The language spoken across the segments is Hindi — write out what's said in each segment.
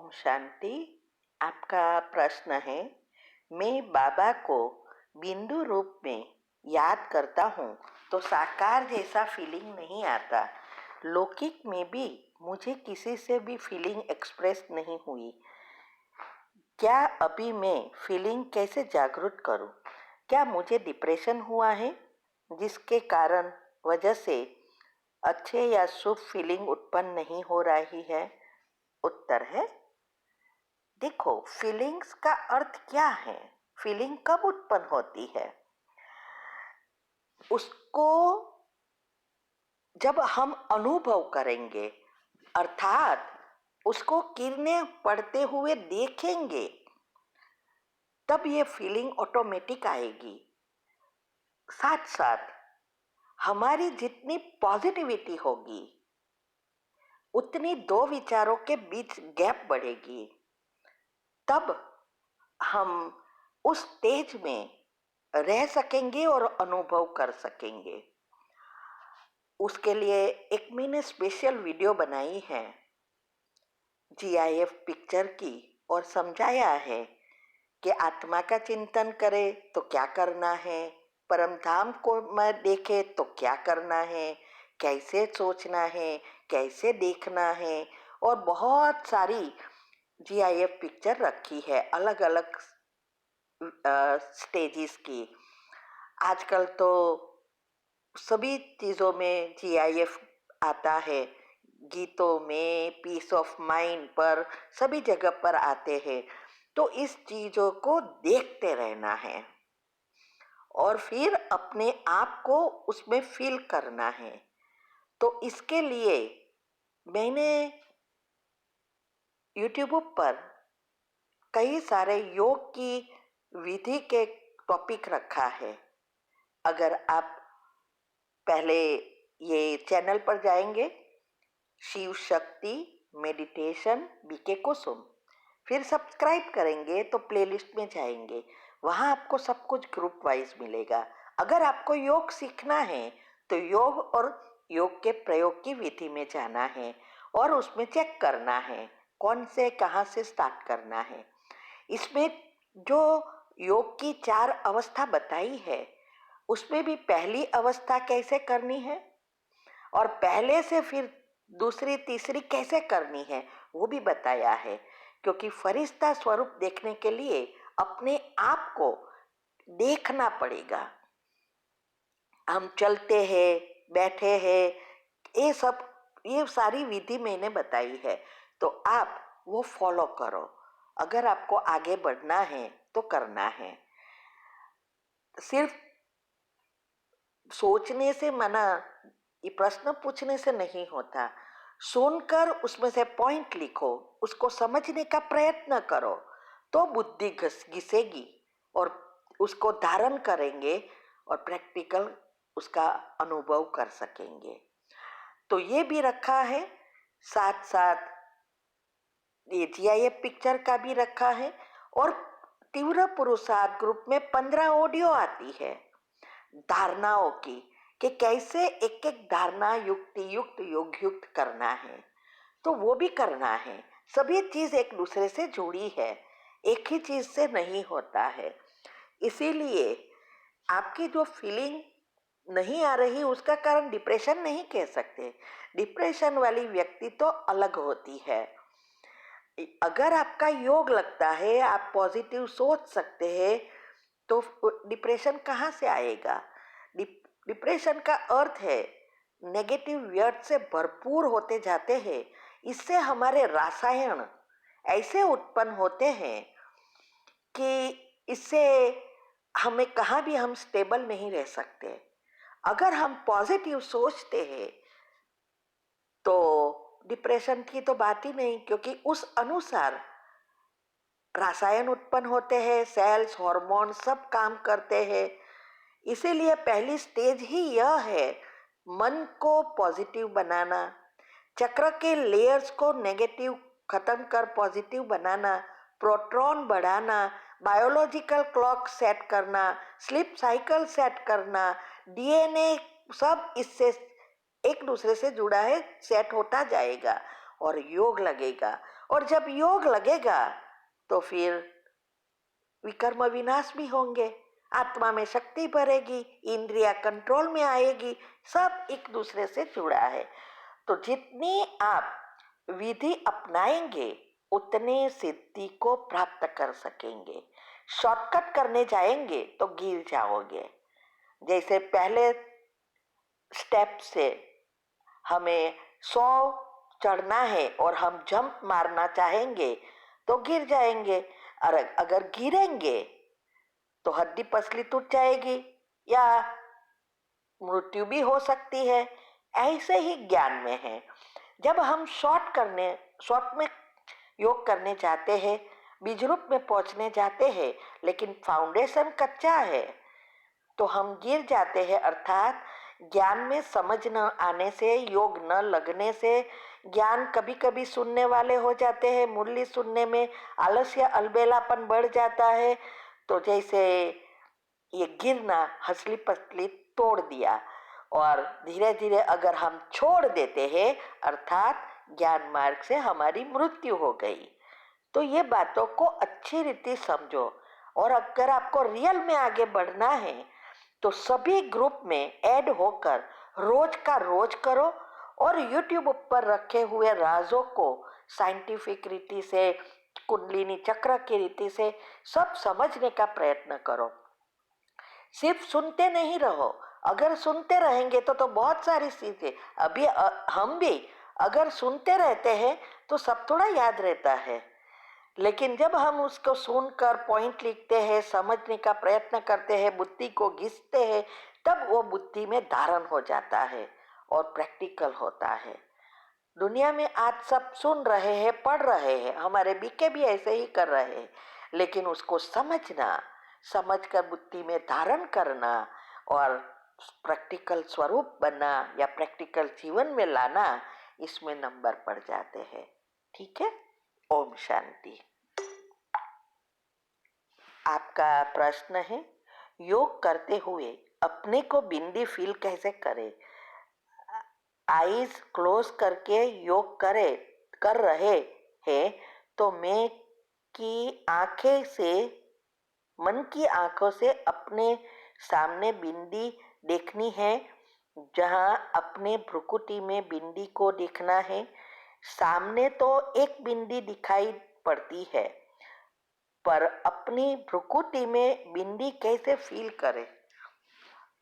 ओम शांति। आपका प्रश्न है, मैं बाबा को बिंदु रूप में याद करता हूँ तो साकार जैसा फीलिंग नहीं आता। लौकिक में भी मुझे किसी से भी फीलिंग एक्सप्रेस नहीं हुई। क्या अभी मैं फीलिंग कैसे जागरूक करूँ? क्या मुझे डिप्रेशन हुआ है जिसके कारण वजह से अच्छे या शुभ फीलिंग उत्पन्न नहीं हो रही है? उत्तर है, देखो, फीलिंग्स का अर्थ क्या है? फीलिंग कब उत्पन्न होती है? उसको जब हम अनुभव करेंगे, अर्थात उसको किरणें पड़ते हुए देखेंगे, तब ये फीलिंग ऑटोमेटिक आएगी। साथ साथ हमारी जितनी पॉजिटिविटी होगी उतनी दो विचारों के बीच गैप बढ़ेगी। तब हम उस स्टेज में रह सकेंगे और अनुभव कर सकेंगे। उसके लिए एक मैंने स्पेशल वीडियो बनाई है GIF पिक्चर की और समझाया है कि आत्मा का चिंतन करे तो क्या करना है, परम धाम को मैं देखे तो क्या करना है, कैसे सोचना है, कैसे देखना है, और बहुत सारी GIF पिक्चर रखी है अलग अलग स्टेजेस की। आजकल तो सभी चीज़ों में GIF आता है, गीतों में, पीस ऑफ माइंड पर, सभी जगह पर आते हैं। तो इस चीज़ों को देखते रहना है और फिर अपने आप को उसमें फील करना है। तो इसके लिए मैंने YouTube पर कई सारे योग की विधि के टॉपिक रखा है। अगर आप पहले ये चैनल पर जाएंगे, शिव शक्ति मेडिटेशन BK कुसुम, फिर सब्सक्राइब करेंगे तो प्लेलिस्ट में जाएंगे, वहाँ आपको सब कुछ ग्रुप वाइज मिलेगा। अगर आपको योग सीखना है तो योग और योग के प्रयोग की विधि में जाना है और उसमें चेक करना है कौन से कहाँ से स्टार्ट करना है। इसमें जो योग की 4 अवस्था बताई है उसमें भी पहली अवस्था कैसे करनी है और पहले से फिर दूसरी तीसरी कैसे करनी है वो भी बताया है। क्योंकि फरिश्ता स्वरूप देखने के लिए अपने आप को देखना पड़ेगा। हम चलते हैं, बैठे हैं, ये सारी विधि मैंने बताई है, तो आप वो फॉलो करो। अगर आपको आगे बढ़ना है तो करना है। सिर्फ सोचने से मना, ये प्रश्न पूछने से नहीं होता। सुनकर उसमें से पॉइंट लिखो, उसको समझने का प्रयत्न करो, तो बुद्धि घिसेगी और उसको धारण करेंगे और प्रैक्टिकल उसका अनुभव कर सकेंगे। तो ये भी रखा है, साथ साथ ये GIF पिक्चर का भी रखा है। और तीव्र पुरुषार्थ ग्रुप में 15 ऑडियो आती है धारणाओं की, कि कैसे एक एक धारणा युक्ति युक्त योग युक्त करना है, तो वो भी करना है। सभी चीज एक दूसरे से जुड़ी है, एक ही चीज से नहीं होता है। इसीलिए आपकी जो फीलिंग नहीं आ रही उसका कारण डिप्रेशन नहीं कह सकते। डिप्रेशन वाली व्यक्ति तो अलग होती है। अगर आपका योग लगता है, आप पॉजिटिव सोच सकते हैं, तो डिप्रेशन कहाँ से आएगा? डिप्रेशन का अर्थ है नेगेटिव व्यर्थ से भरपूर होते जाते हैं। इससे हमारे रसायन ऐसे उत्पन्न होते हैं कि इससे हमें कहाँ भी हम स्टेबल नहीं रह सकते। अगर हम पॉजिटिव सोचते हैं तो डिप्रेशन की तो बात ही नहीं, क्योंकि उस अनुसार रसायन उत्पन्न होते हैं, सेल्स, हार्मोन सब काम करते हैं। इसीलिए पहली स्टेज ही यह है, मन को पॉजिटिव बनाना, चक्र के लेयर्स को नेगेटिव खत्म कर पॉजिटिव बनाना, प्रोटॉन बढ़ाना, बायोलॉजिकल क्लॉक सेट करना, स्लीप साइकिल सेट करना, DNA सब इससे एक दूसरे से जुड़ा है, सेट होता जाएगा और योग लगेगा। और जब योग लगेगा तो फिर विकर्म विनाश भी होंगे, आत्मा में शक्ति बढ़ेगी, इंद्रिया कंट्रोल में आएगी, सब एक दूसरे से जुड़ा है। तो जितनी आप विधि अपनाएंगे उतने सिद्धि को प्राप्त कर सकेंगे। शॉर्टकट करने जाएंगे तो गिर जाओगे। जैसे पहले स्टेप से हमें 100 चढ़ना है और हम जंप मारना चाहेंगे तो गिर जाएंगे, और अगर गिरेंगे तो हड्डी पसली टूट जाएगी या मृत्यु भी हो सकती है। ऐसे ही ज्ञान में है। जब हम शॉर्ट में योग करने जाते हैं, बीज रूप में पहुंचने जाते हैं, लेकिन फाउंडेशन कच्चा है तो हम गिर जाते हैं। अर्थात ज्ञान में समझ न आने से, योग न लगने से, ज्ञान कभी कभी सुनने वाले हो जाते हैं, मुरली सुनने में आलस्य अलबेलापन बढ़ जाता है। तो जैसे ये गिरना, हंसली पसली तोड़ दिया, और धीरे धीरे अगर हम छोड़ देते हैं अर्थात ज्ञान मार्ग से हमारी मृत्यु हो गई। तो ये बातों को अच्छी रीति समझो। और अगर आपको रियल में आगे बढ़ना है तो सभी ग्रुप में ऐड होकर रोज का रोज करो, और यूट्यूब पर रखे हुए राजों को साइंटिफिक रीति से, कुंडलिनी चक्र की रीति से सब समझने का प्रयत्न करो। सिर्फ सुनते नहीं रहो। अगर सुनते रहेंगे तो बहुत सारी चीजें, अभी हम भी अगर सुनते रहते हैं तो सब थोड़ा याद रहता है, लेकिन जब हम उसको सुनकर पॉइंट लिखते हैं, समझने का प्रयत्न करते हैं, बुद्धि को घिसते हैं, तब वो बुद्धि में धारण हो जाता है और प्रैक्टिकल होता है। दुनिया में आज सब सुन रहे हैं, पढ़ रहे हैं, हमारे बीके भी ऐसे ही कर रहे हैं, लेकिन उसको समझना, समझकर बुद्धि में धारण करना और प्रैक्टिकल स्वरूप बनना या प्रैक्टिकल जीवन में लाना, इसमें नंबर पड़ जाते हैं। ठीक है। ओम शांति। आपका प्रश्न है, योग करते हुए अपने को बिंदी फील कैसे करें? आईज क्लोज करके योग कर रहे हैं तो मन की आंखों से अपने सामने बिंदी देखनी है, जहां अपने भ्रुकुटी में बिंदी को देखना है। सामने तो एक बिंदी दिखाई पड़ती है, पर अपनी भ्रुकुटी में बिंदी कैसे फील करें?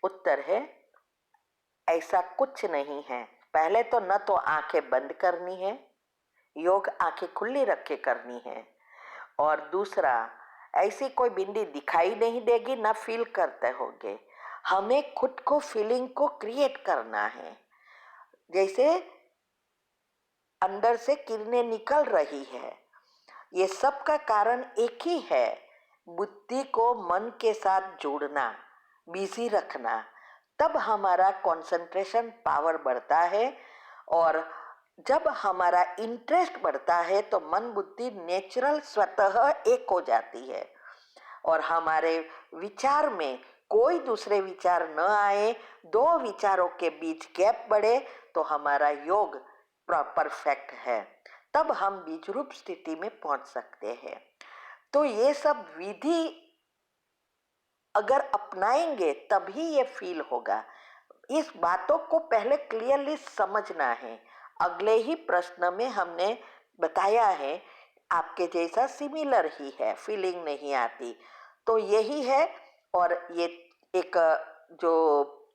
उत्तर है, ऐसा कुछ नहीं है। पहले तो न तो आंखें बंद करनी है, योग आंखें खुली रख के करनी है, और दूसरा ऐसी कोई बिंदी दिखाई नहीं देगी, ना फील करते होंगे। हमें खुद को फीलिंग को क्रिएट करना है। जैसे अंदर से किरणें निकल रही है, ये सब का कारण एक ही है, बुद्धि को मन के साथ जोड़ना, बिजी रखना। तब हमारा कंसंट्रेशन पावर बढ़ता है, और जब हमारा इंटरेस्ट बढ़ता है तो मन बुद्धि नेचुरल स्वतः एक हो जाती है, और हमारे विचार में कोई दूसरे विचार न आए, दो विचारों के बीच गैप बढ़े, तो हमारा योग परफेक्ट है। तब हम बीज रूप स्थिति में पहुंच सकते हैं। तो ये सब विधि अगर अपनाएंगे तभी ये फील होगा। इस बातों को पहले क्लियरली समझना है। अगले ही प्रश्न में हमने बताया है, आपके जैसा सिमिलर ही है, फीलिंग नहीं आती, तो यही है। और ये एक जो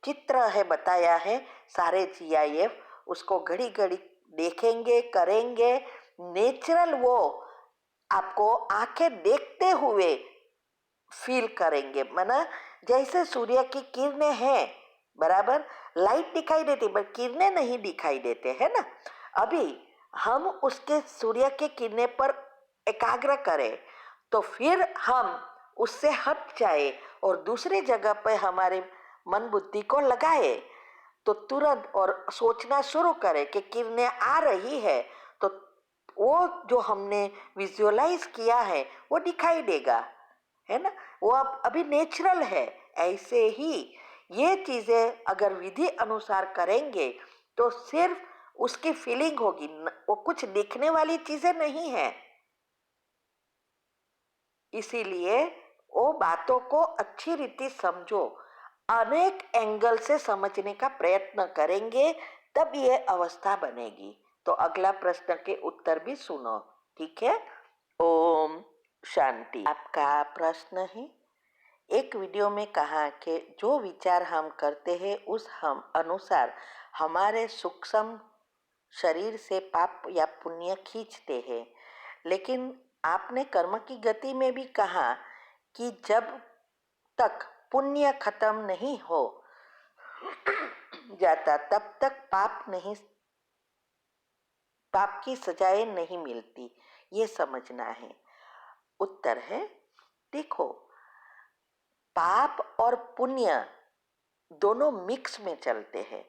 चित्र है बताया है, सारे GIF, उसको घड़ी घड़ी देखेंगे, करेंगे, नेचुरल वो आपको आंखें देखते हुए फील करेंगे। माना जैसे सूर्य की किरणें हैं, बराबर लाइट दिखाई देती पर किरणें नहीं दिखाई देते है ना। अभी हम उसके सूर्य के किरणें पर एकाग्र करें तो फिर हम उससे हट जाए और दूसरी जगह पर हमारे मन बुद्धि को लगाए, तो तुरंत और सोचना शुरू करें कि किरणें आ रही है, तो वो जो हमने विजुअलाइज किया है वो दिखाई देगा, है ना। वो अब अभी नेचुरल है। ऐसे ही ये चीजें अगर विधि अनुसार करेंगे तो सिर्फ उसकी फीलिंग होगी, वो कुछ दिखने वाली चीजें नहीं है। इसीलिए वो बातों को अच्छी रीति समझो, अनेक एंगल से समझने का प्रयत्न करेंगे, तब ये अवस्था बनेगी। तो अगला प्रश्न के उत्तर भी सुनो, ठीक है। ओम शांति। आपका प्रश्न है, एक वीडियो में कहा कि जो विचार हम करते हैं उस हम अनुसार हमारे सूक्ष्म शरीर से पाप या पुण्य खींचते हैं, लेकिन आपने कर्म की गति में भी कहा कि जब तक पुण्य खत्म नहीं हो जाता तब तक पाप की सजाएं नहीं मिलती, ये समझना है। उत्तर है, देखो, पाप और पुण्य दोनों मिक्स में चलते हैं।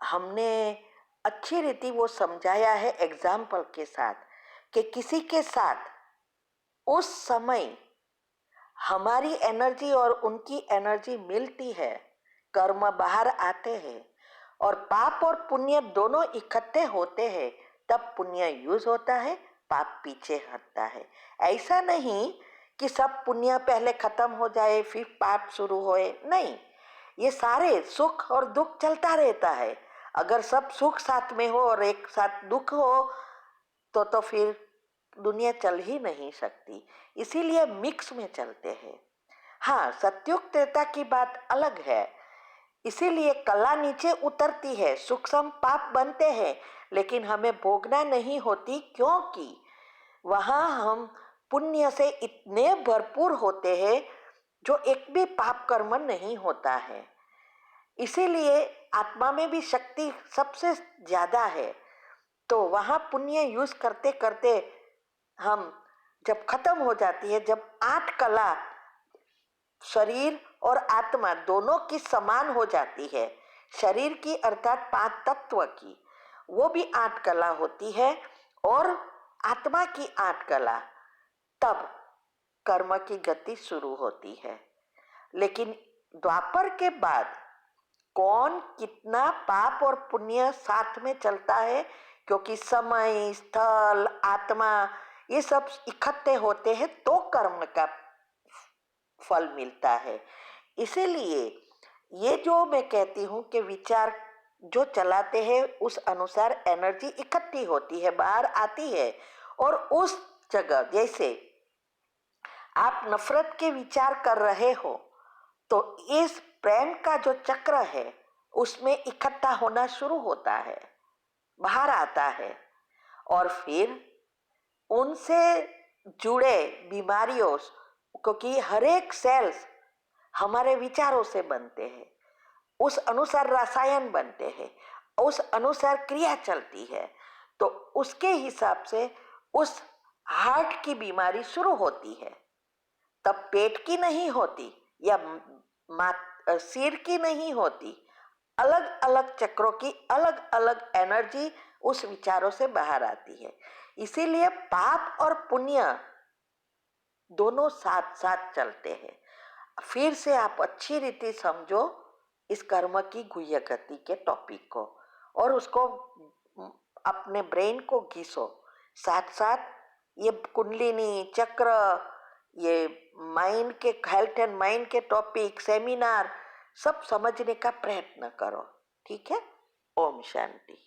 हमने अच्छी रीति वो समझाया है एग्जाम्पल के साथ कि किसी के साथ उस समय हमारी एनर्जी और उनकी एनर्जी मिलती है, कर्म बाहर आते हैं और पाप और पुण्य दोनों इकट्ठे होते हैं, तब पुण्य यूज होता है, पाप पीछे हटता है। ऐसा नहीं कि सब पुण्य पहले खत्म हो जाए फिर पाप शुरू होए, नहीं, ये सारे सुख और दुख चलता रहता है। अगर सब सुख साथ में हो और एक साथ दुख हो तो फिर दुनिया चल ही नहीं सकती। इसीलिए मिक्स में चलते हैं। हाँ, सत्युग त्रेता की बात अलग है, इसीलिए कला नीचे उतरती है, सूक्ष्म पाप बनते हैं, लेकिन हमें भोगना नहीं होती, क्योंकि वहां हम पुण्य से इतने भरपूर होते हैं जो एक भी पाप कर्म नहीं होता है। इसीलिए आत्मा में भी शक्ति सबसे ज्यादा है। तो वहां पुण्य यूज करते करते हम जब खत्म हो जाती है, जब 8 कला शरीर और आत्मा दोनों की समान हो जाती है, शरीर की अर्थात 5 तत्व की, वो भी 8 कला होती है और आत्मा की 8 कला, तब कर्म की गति शुरू होती है। लेकिन द्वापर के बाद कौन कितना पाप और पुण्य साथ में चलता है, क्योंकि समय, स्थल, आत्मा ये सब इकट्ठे होते हैं तो कर्म का फल मिलता है। इसीलिए ये जो मैं कहती हूँ कि विचार जो चलाते हैं उस अनुसार एनर्जी इकट्ठी होती है, बाहर आती है, और उस जगह जैसे आप नफरत के विचार कर रहे हो तो इस प्रेम का जो चक्र है उसमें इकट्ठा होना शुरू होता है, बाहर आता है, और फिर उनसे जुड़े बीमारियों, क्योंकि हर एक सेल्स हमारे विचारों से बनते हैं, उस अनुसार रसायन बनते हैं, उस अनुसार क्रिया चलती है, तो उसके हिसाब से उस हार्ट की बीमारी शुरू होती है। तब पेट की नहीं होती या सिर की नहीं होती, अलग अलग चक्रों की अलग अलग एनर्जी उस विचारों से बाहर आती है। इसीलिए पाप और पुण्य दोनों साथ साथ चलते हैं। फिर से आप अच्छी रीति समझो इस कर्म की गुह्य गति के टॉपिक को, और उसको अपने ब्रेन को घिसो, साथ साथ ये कुंडलिनी चक्र, ये माइंड के हेल्थ एंड माइंड के टॉपिक, सेमिनार सब समझने का प्रयत्न करो, ठीक है। ओम शांति।